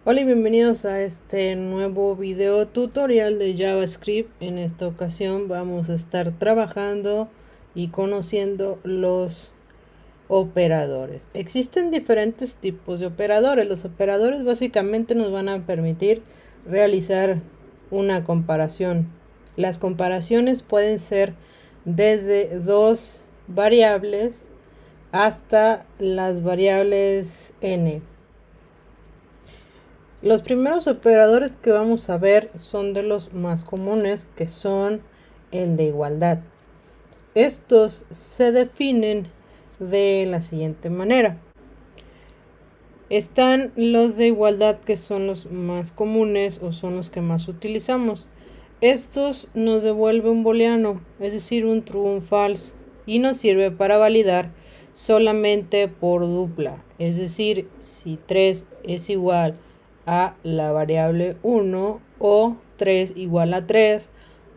Hola y bienvenidos a este nuevo video tutorial de JavaScript. En esta ocasión vamos a estar trabajando y conociendo los operadores. Existen diferentes tipos de operadores. Los operadores básicamente nos van a permitir realizar una comparación. Las comparaciones pueden ser desde dos variables hasta las variables n. Los primeros operadores que vamos a ver son de los más comunes, que son el de igualdad. Estos se definen de la siguiente manera. Están los de igualdad, que son los más comunes o son los que más utilizamos. Estos nos devuelven un booleano, es decir, un true o un false, y nos sirve para validar solamente por dupla. Es decir, si 3 es igual a la variable 1, o 3 igual a 3,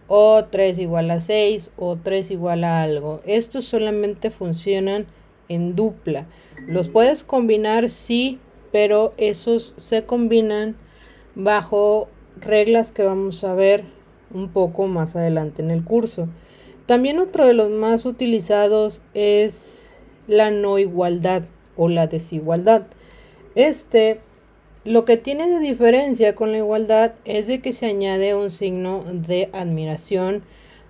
o 3 igual a 6, o 3 igual a algo. Estos solamente funcionan en dupla. Los puedes combinar, sí, pero esos se combinan bajo reglas que vamos a ver un poco más adelante en el curso. También otro de los más utilizados es la no igualdad o la desigualdad. Lo que tiene de diferencia con la igualdad es de que se añade un signo de admiración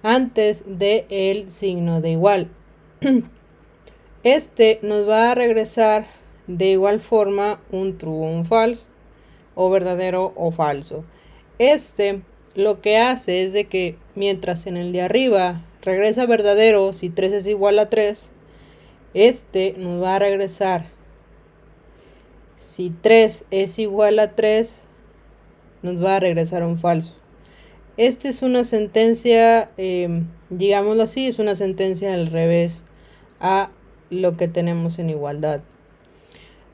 antes del signo de igual. Nos va a regresar de igual forma un true o un false, o verdadero o falso. Lo que hace es de que mientras en el de arriba regresa verdadero si 3 es igual a 3, nos va a regresar si 3 es igual a 3, nos va a regresar un falso. Es una sentencia, digámoslo así, es una sentencia al revés a lo que tenemos en igualdad.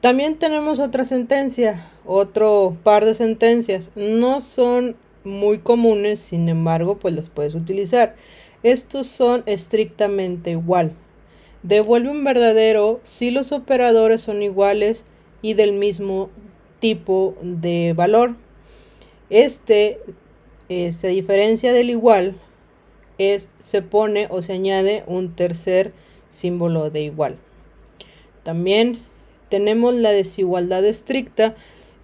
También tenemos otra sentencia, otro par de sentencias. No son muy comunes, sin embargo, pues las puedes utilizar. Estos son estrictamente igual. Devuelve un verdadero si los operadores son iguales y del mismo tipo de valor. A diferencia del igual, se pone o se añade un tercer símbolo de igual. También tenemos la desigualdad estricta,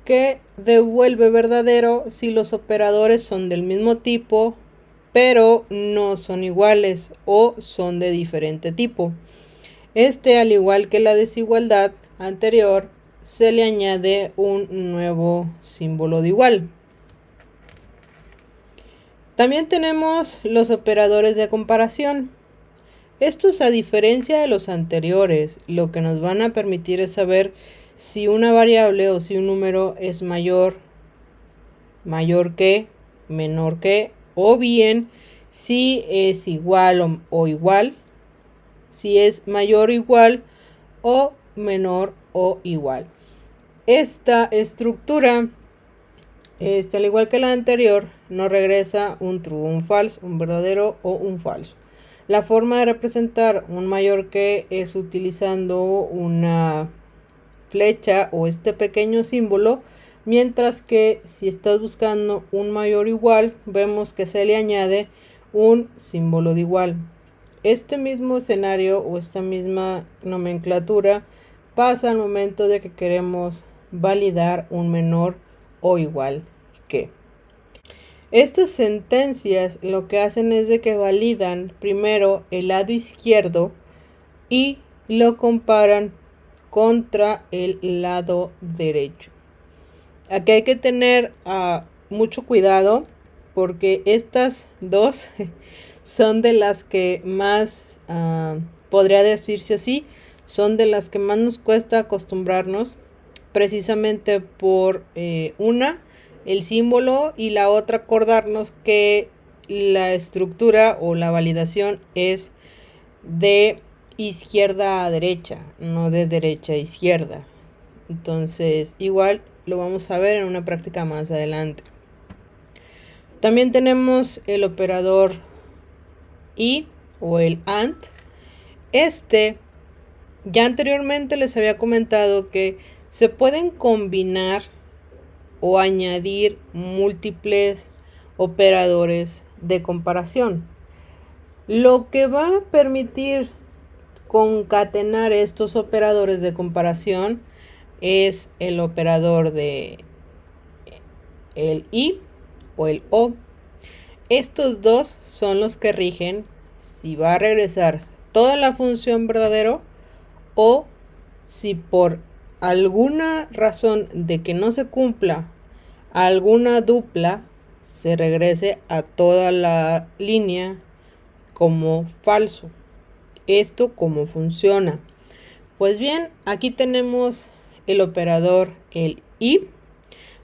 que devuelve verdadero si los operadores son del mismo tipo, pero no son iguales o son de diferente tipo. Al igual que la desigualdad anterior, se le añade un nuevo símbolo de igual. También tenemos los operadores de comparación. Estos, a diferencia de los anteriores, lo que nos van a permitir es saber si una variable o si un número es mayor que, menor que, o bien si es igual o igual, si es mayor o igual, o menor o igual. Esta estructura, al igual que la anterior, nos regresa un true, un false, un verdadero o un falso. La forma de representar un mayor que es utilizando una flecha o este pequeño símbolo, mientras que si estás buscando un mayor igual, vemos que se le añade un símbolo de igual. Este mismo escenario o esta misma nomenclatura pasa al momento de que queremos validar un menor o igual que. Estas sentencias lo que hacen es de que validan primero el lado izquierdo y lo comparan contra el lado derecho. Aquí hay que tener mucho cuidado, porque estas dos son de las que más, podría decirse así, son de las que más nos cuesta acostumbrarnos, precisamente por el símbolo, y la otra, acordarnos que la estructura o la validación es de izquierda a derecha, no de derecha a izquierda. Entonces, igual lo vamos a ver en una práctica más adelante. También tenemos el operador y o el AND. Ya anteriormente les había comentado que se pueden combinar o añadir múltiples operadores de comparación. Lo que va a permitir concatenar estos operadores de comparación es el operador de el y o el o. Estos dos son los que rigen si va a regresar toda la función verdadero o si por alguna razón de que no se cumpla alguna dupla, se regrese a toda la línea como falso. ¿Esto cómo funciona? Pues bien, aquí tenemos el operador el y.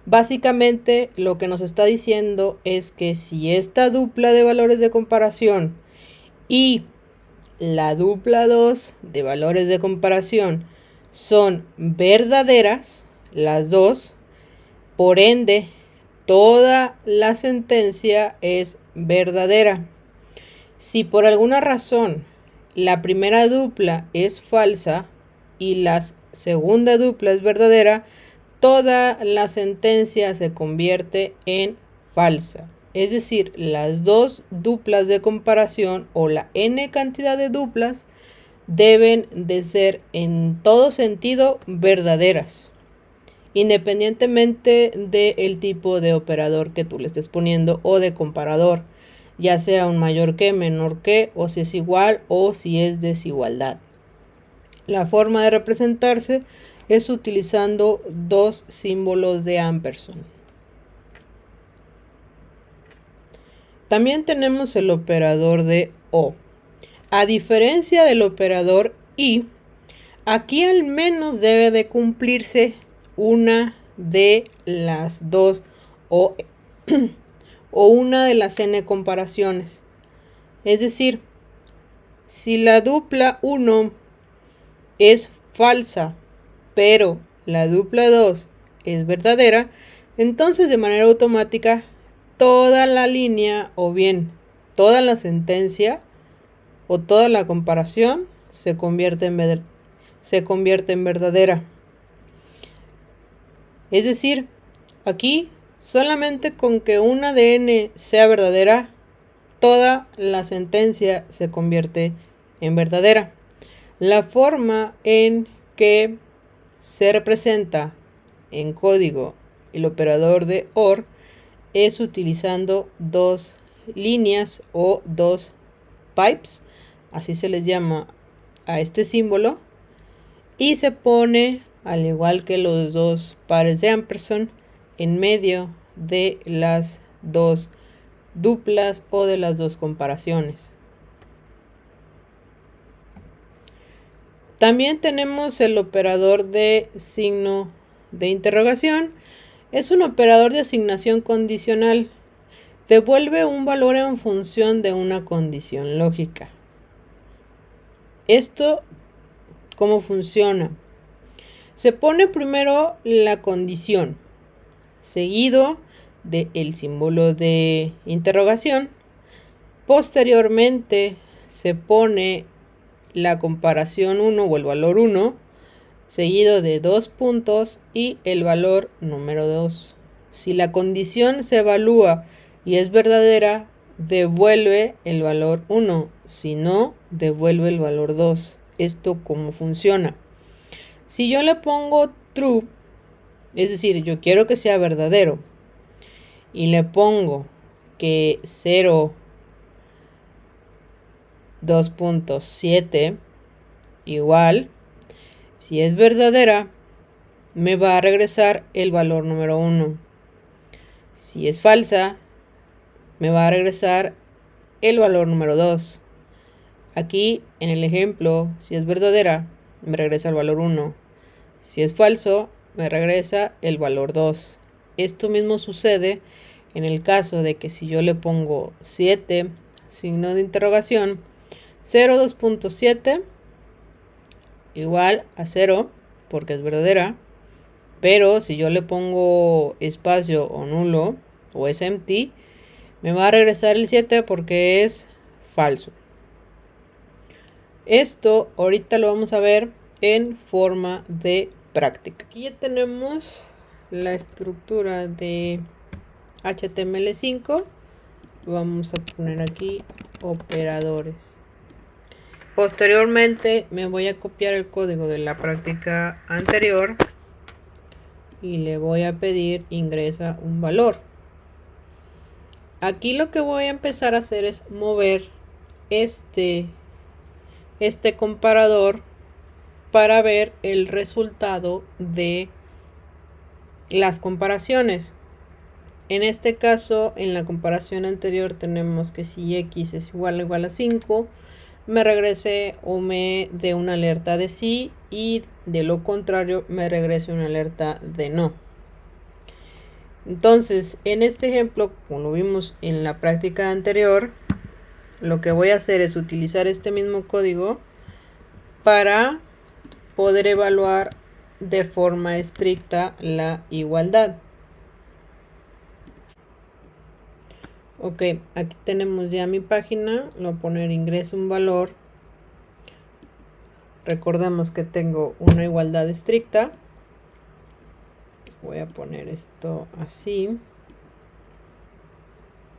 Básicamente lo que nos está diciendo es que si esta dupla de valores de comparación y la dupla 2 de valores de comparación son verdaderas, las dos, por ende, toda la sentencia es verdadera. Si por alguna razón la primera dupla es falsa y la segunda dupla es verdadera, toda la sentencia se convierte en falsa. Es decir, las dos duplas de comparación o la n cantidad de duplas deben de ser en todo sentido verdaderas, independientemente del tipo de operador que tú le estés poniendo o de comparador, ya sea un mayor que, menor que, o si es igual o si es desigualdad. La forma de representarse es utilizando dos símbolos de ampersand. También tenemos el operador de o. A diferencia del operador y, aquí al menos debe de cumplirse una de las dos o una de las n comparaciones. Es decir, si la dupla 1 es falsa, pero la dupla 2 es verdadera, entonces de manera automática toda la línea o bien toda la sentencia o toda la comparación se convierte en verdadera. Es decir, aquí solamente con que una de n sea verdadera, toda la sentencia se convierte en verdadera. La forma en que se representa en código el operador de OR es utilizando dos líneas o dos pipes, así se les llama a este símbolo, y se pone, al igual que los dos pares de ampersand, en medio de las dos duplas o de las dos comparaciones. También tenemos el operador de signo de interrogación. Es un operador de asignación condicional. Devuelve un valor en función de una condición lógica. ¿Esto cómo funciona? Se pone primero la condición, seguido del símbolo de interrogación. Posteriormente se pone la comparación 1 o el valor 1, seguido de 2 puntos y el valor número 2. Si la condición se evalúa y es verdadera, devuelve el valor 1. Si no, devuelve el valor 2. ¿Esto cómo funciona? Si yo le pongo true, es decir, yo quiero que sea verdadero, y le pongo que 0, 2.7 igual, si es verdadera, me va a regresar el valor número 1. Si es falsa, me va a regresar el valor número 2. Aquí en el ejemplo, si es verdadera, me regresa el valor 1. Si es falso, me regresa el valor 2. Esto mismo sucede en el caso de que si yo le pongo 7, signo de interrogación, 0, 2.7 igual a 0, porque es verdadera. Pero si yo le pongo espacio o nulo o es empty, me va a regresar el 7 porque es falso. Esto ahorita lo vamos a ver en forma de práctica. Aquí ya tenemos la estructura de HTML5, vamos a poner aquí operadores. Posteriormente me voy a copiar el código de la práctica anterior y le voy a pedir ingresa un valor. Aquí lo que voy a empezar a hacer es mover este comparador para ver el resultado de las comparaciones. En este caso, en la comparación anterior tenemos que si x es igual a 5, me regrese o me dé una alerta de sí, y de lo contrario me regrese una alerta de no. Entonces, en este ejemplo, como lo vimos en la práctica anterior, lo que voy a hacer es utilizar este mismo código para poder evaluar de forma estricta la igualdad. Ok, aquí tenemos ya mi página. Lo voy a poner ingreso un valor. Recordemos que tengo una igualdad estricta. Voy a poner esto así.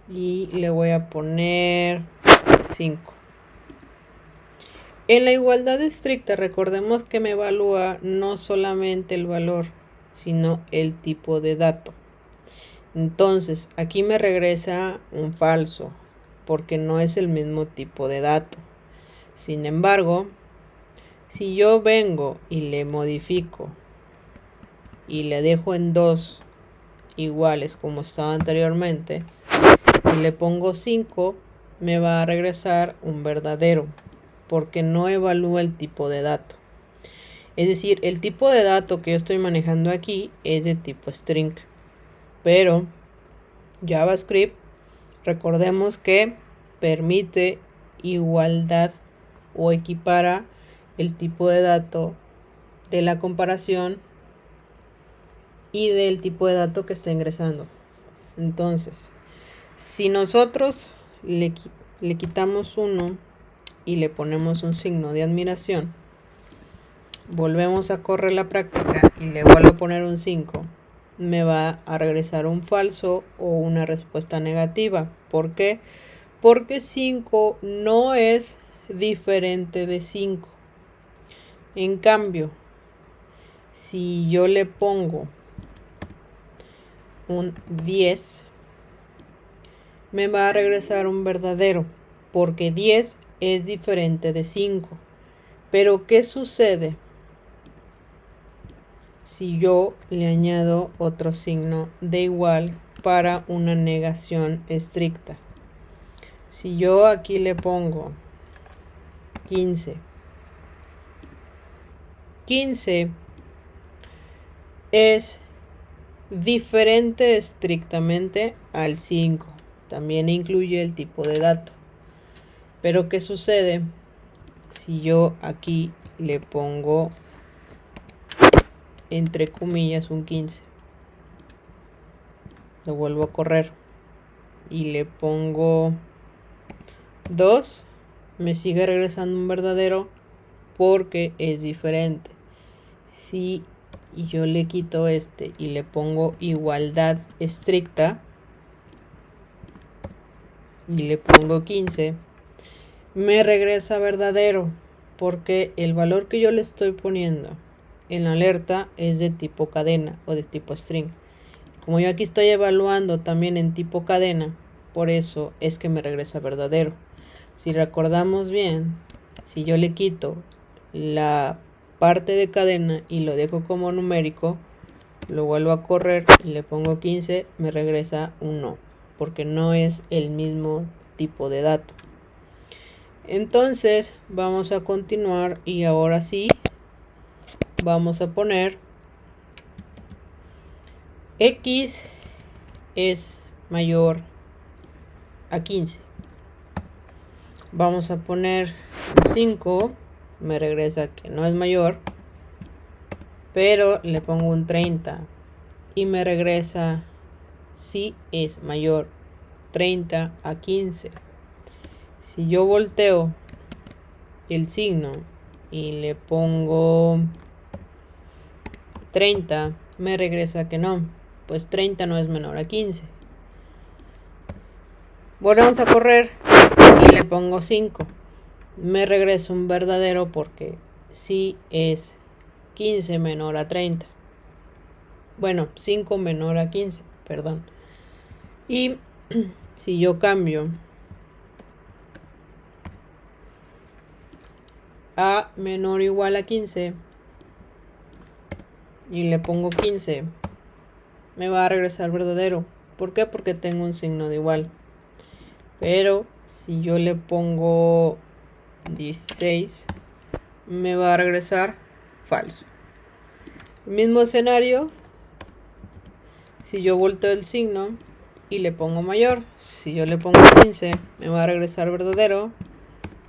Y le voy a poner 5. En la igualdad estricta, recordemos que me evalúa no solamente el valor, sino el tipo de dato. Entonces, aquí me regresa un falso, porque no es el mismo tipo de dato. Sin embargo, si yo vengo y le modifico y le dejo en 2 iguales como estaba anteriormente, y le pongo 5, me va a regresar un verdadero, porque no evalúa el tipo de dato. Es decir, el tipo de dato que yo estoy manejando aquí es de tipo string, pero JavaScript, recordemos que permite igualdad o equipara el tipo de dato de la comparación y del tipo de dato que está ingresando. Entonces, si nosotros le quitamos 1 y le ponemos un signo de admiración, volvemos a correr la práctica y le vuelvo a poner un 5, me va a regresar un falso o una respuesta negativa. ¿Por qué? Porque 5 no es diferente de 5. En cambio, si yo le pongo un 10, me va a regresar un verdadero, porque 10 es diferente de 5. Pero ¿qué sucede si yo le añado otro signo de igual para una negación estricta? Si yo aquí le pongo 15, 15 es diferente estrictamente al 5. También incluye el tipo de dato. Pero ¿qué sucede si yo aquí le pongo entre comillas un 15? Lo vuelvo a correr y le pongo 2, me sigue regresando un verdadero porque es diferente. Si yo le quito este y le pongo igualdad estricta y le pongo 15, me regresa verdadero, porque el valor que yo le estoy poniendo en la alerta es de tipo cadena o de tipo string. Como yo aquí estoy evaluando también en tipo cadena, por eso es que me regresa verdadero. Si recordamos bien, si yo le quito la parte de cadena y lo dejo como numérico, lo vuelvo a correr y le pongo 15, me regresa un no, porque no es el mismo tipo de dato. Entonces vamos a continuar y ahora sí vamos a poner x es mayor a 15. Vamos a poner 5, me regresa que no es mayor, pero le pongo un 30 y me regresa si es mayor. 30 a 15. Si yo volteo el signo y le pongo 30 me regresa que no, pues 30 no es menor a 15. Volvemos a correr y le pongo 5. Me regresa un verdadero porque sí es 15 menor a 30. Bueno, 5 menor a 15, perdón. Y si yo cambio a menor o igual a 15 y le pongo 15, me va a regresar verdadero. ¿Por qué? Porque tengo un signo de igual. Pero si yo le pongo 16, me va a regresar falso. Mismo escenario, si yo volteo el signo y le pongo mayor, si yo le pongo 15, me va a regresar verdadero.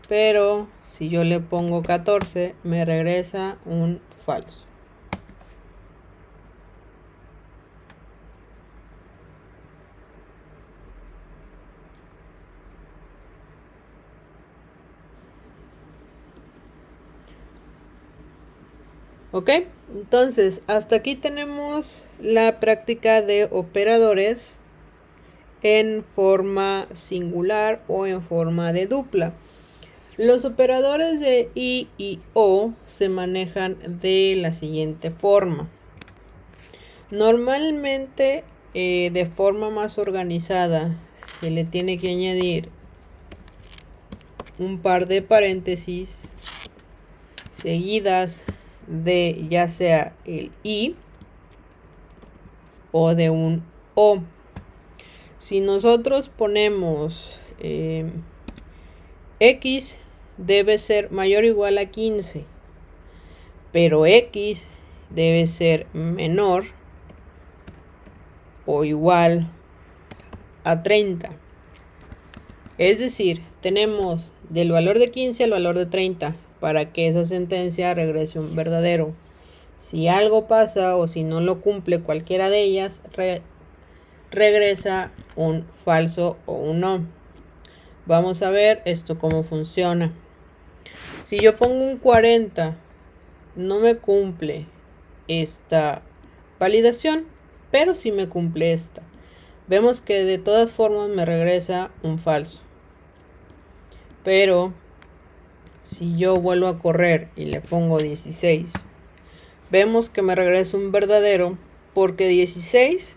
Pero si yo le pongo 14, me regresa un falso. ¿Ok? Entonces, hasta aquí tenemos la práctica de operadores en forma singular o en forma de dupla. Los operadores de I y O se manejan de la siguiente forma. Normalmente, de forma más organizada, se le tiene que añadir un par de paréntesis seguidas de ya sea el I o de un O. Si nosotros ponemos X debe ser mayor o igual a 15, pero X debe ser menor o igual a 30. Es decir, tenemos del valor de 15 al valor de 30 para que esa sentencia regrese un verdadero. Si algo pasa o si no lo cumple cualquiera de ellas, regresa un falso o un no. Vamos a ver esto cómo funciona. Si yo pongo un 40, no me cumple esta validación, pero sí me cumple esta. Vemos que de todas formas me regresa un falso. Pero si yo vuelvo a correr y le pongo 16, vemos que me regresa un verdadero porque 16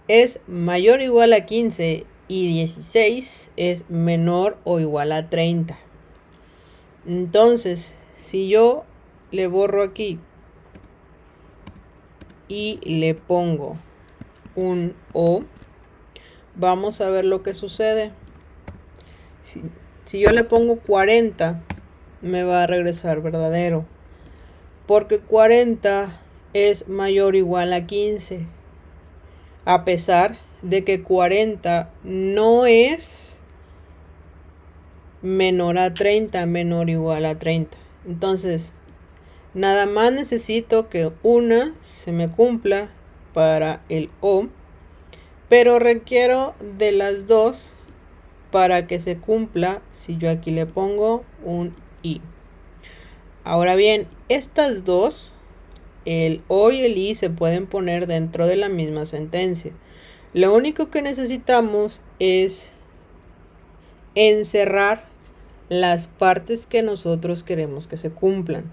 es mayor o igual a 15 y 16 es menor o igual a 30. Entonces, si yo le borro aquí y le pongo un O, vamos a ver lo que sucede. Si yo le pongo 40, me va a regresar verdadero, porque 40 es mayor o igual a 15, a pesar de que 40 no es menor a 30, menor o igual a 30. Entonces, nada más necesito que una se me cumpla para el O, pero requiero de las dos para que se cumpla si yo aquí le pongo un I. Ahora bien, estas dos, el O y el I, se pueden poner dentro de la misma sentencia. Lo único que necesitamos es encerrar las partes que nosotros queremos que se cumplan.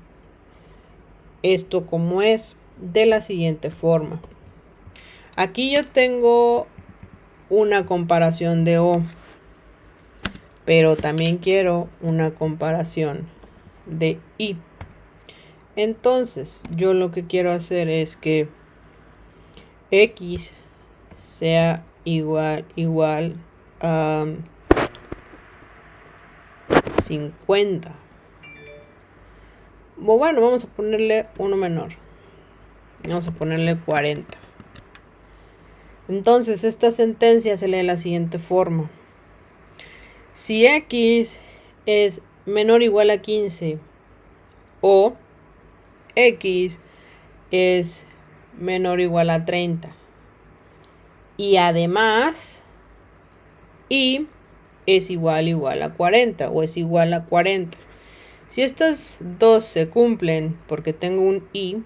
Esto como es de la siguiente forma. Aquí yo tengo una comparación de O, pero también quiero una comparación de I. Entonces, yo lo que quiero hacer es que X sea igual a 50. Bueno, vamos a ponerle uno menor. Vamos a ponerle 40. Entonces, esta sentencia se lee de la siguiente forma. Si X es menor o igual a 15 o X es menor o igual a 30 y además Y es igual a 40 o es igual a 40. Si estas dos se cumplen porque tengo un I,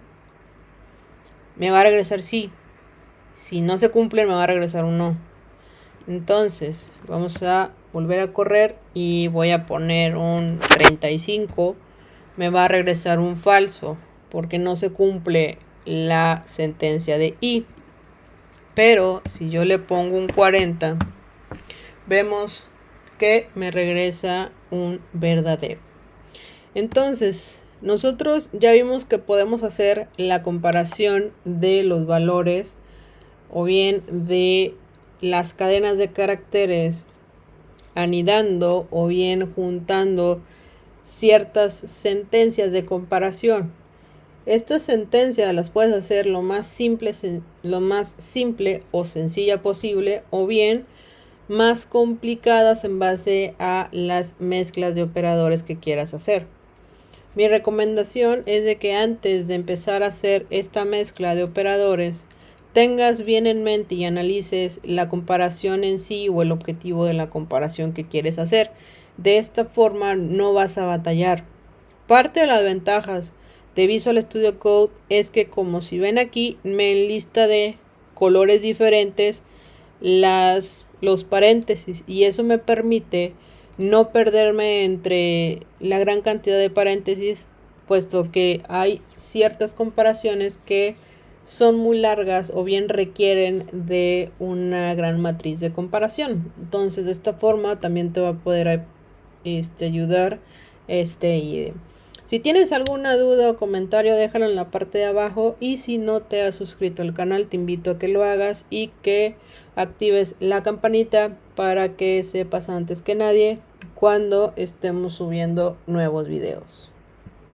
me va a regresar sí. Si no se cumple, me va a regresar un no. Entonces, vamos a volver a correr y voy a poner un 35. Me va a regresar un falso porque no se cumple la sentencia de I. Pero si yo le pongo un 40, vemos que me regresa un verdadero. Entonces, nosotros ya vimos que podemos hacer la comparación de los valores o bien de las cadenas de caracteres anidando o bien juntando ciertas sentencias de comparación. Estas sentencias las puedes hacer lo más simple o sencilla posible, o bien más complicadas en base a las mezclas de operadores que quieras hacer. Mi recomendación es de que antes de empezar a hacer esta mezcla de operadores, tengas bien en mente y analices la comparación en sí o el objetivo de la comparación que quieres hacer. De esta forma no vas a batallar. Parte de las ventajas de Visual Studio Code es que, como si ven aquí, me enlista de colores diferentes los paréntesis, y eso me permite no perderme entre la gran cantidad de paréntesis, puesto que hay ciertas comparaciones que son muy largas o bien requieren de una gran matriz de comparación. Entonces, de esta forma también te va a poder ayudar y si tienes alguna duda o comentario, déjalo en la parte de abajo, y si no te has suscrito al canal, te invito a que lo hagas y que actives la campanita para que sepas antes que nadie cuando estemos subiendo nuevos videos.